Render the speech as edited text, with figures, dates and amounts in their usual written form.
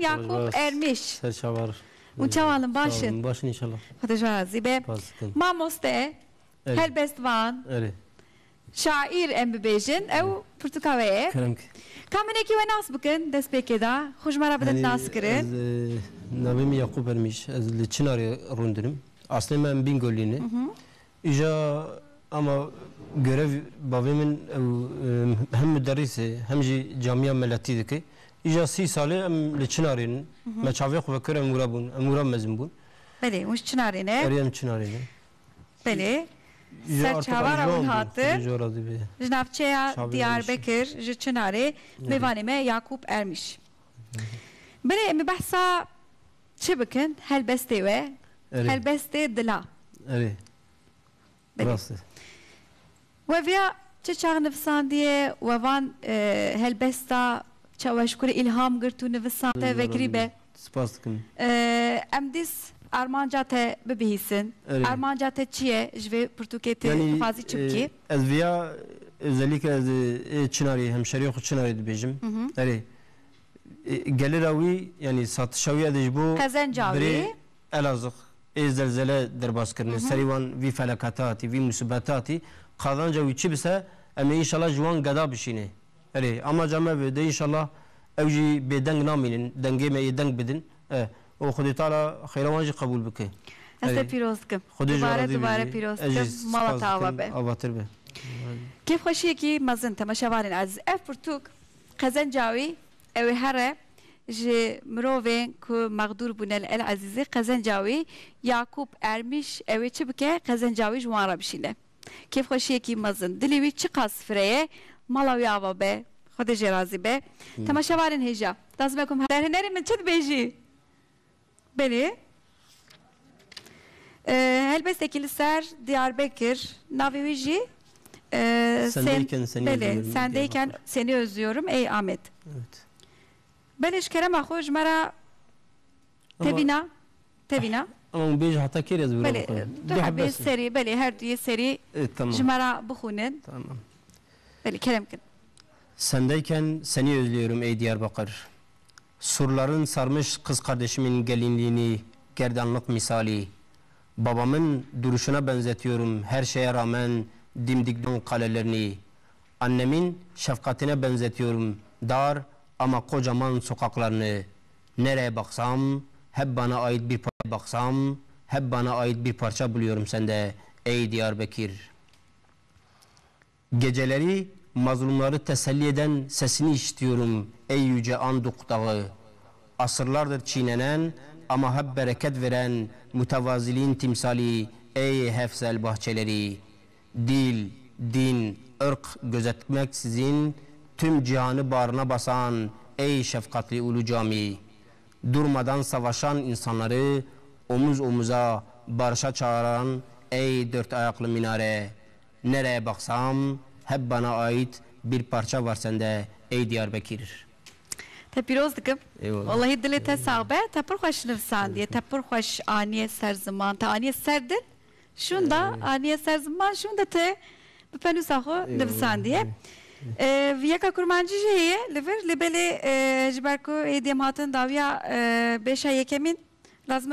Yakup Ermiş. Serçavar. Uçavalın başın. Başın inşallah. Hadi be. Mamoste. Helbest van. Evet. Şair embebejin. Ev Portukaveye. Kerem ki. Kameneki ve nas bıkın. Despekeda. Hoşmara bilet nas kırın. Navim Yakup Ermiş. Az Çınar'ı rundunum. Aslında ben Bingöl'lüğünü. İja ama görev babamın hem müderrisi hem camiye milletiydi ki İja 3 salı hem Çınar'ın meçavek ve kırım murabun mezun bun. Beli, muş Çınar'ine. Eriyem Çınar'ine. Beli. Serçavar avun hatır. Jnavçeya Diyarbakır Çınar'ı mevanime Yakup Ermiş. Beli mi bahsa çi bıkın helbeste ve helbeste dila. Evet. Burası. Ve via çeçağ nefsan diye ve van helbesta çavaşkuru ilham gırtu nefsan te ve gribe. Spas dıkım. Emdis Armanca te bebihisin. Armanca te çiye jve Portuketi fazi çıpki. Ez via özellikle ez Çınar'ı hemşeriye Çınar'ı dibejim. Evet. Gelir avi yani satışavi edici bu. Kazencavi. Elazığ. Zelzele derbaskırını, serivan vi felakatati, vi musibetati, kazanca vi çi bise, ama inşallah juan gada bişini. Evet, ama cama ve de inşallah evci bedeng naminin, denge me deng bedin, o Xudi Teala xeyravanci kabul bike. Este pirozkım. Dubare pirozkım. Malata avabe. Avatır be. Kif hoşiye ki mazın temaşavarın aziz. Ev Portuk, Kazencavi, ev hare, ji mirovên ku mağdur bûne el azîzî Qezencawî Yakup Ermiş ew ê çi bike Qezencawî ji wan re bişîne. Kêfxweşiyekî mezin dilê wî çi qas fireye mala wî ava be Xwedê jê razî be. Temaşevarên hêja daz me ku derhinerê min çi dibêjî? Belê helbestekî li ser Diyarbakır navê wî jî sendeyken seni özlüyorum ey Ahmet. Evet. Ben işkerem ahoş mera tevina. Ama bej hatta keriz bu. Beli, bir seri, beli her diye seri. Jmara buxunin. Tamam. Beli keremkin. Sendeyken seni özlüyorum ey Diyarbakır. Surların sarmış kız kardeşimin gelinliğini, gerdanlık misali. Babamın duruşuna benzetiyorum her şeye rağmen dimdik kalelerini. Annemin şefkatine benzetiyorum dar ama kocaman sokaklarını. Nereye baksam hep bana ait bir parça baksam hep bana ait bir parça buluyorum sende ey Diyarbakır. Geceleri mazlumları teselli eden sesini işitiyorum ey yüce Anduk Dağı. Asırlardır çiğnenen ama hep bereket veren mütevaziliğin timsali ey Hefzel bahçeleri. Dil, din, ırk gözetmeksizin tüm cihanı bağrına basan ey şefkatli ulu cami. Durmadan savaşan insanları omuz omuza barışa çağıran ey dört ayaklı minare. Nereye baksam hep bana ait bir parça var sende ey Diyarbakır. Te piroz dikim. Vallahi dili te sağbe, te pır hoş nefsan diye, te pır hoş aniye ser zaman, te aniye serdin. Şunda aniye ser zaman, şunda te bipenu saho nefsan diye. Viyaka kurmancı jeye, liver, libeli jiberko ediyem hatın davya beşa yekemin lazım.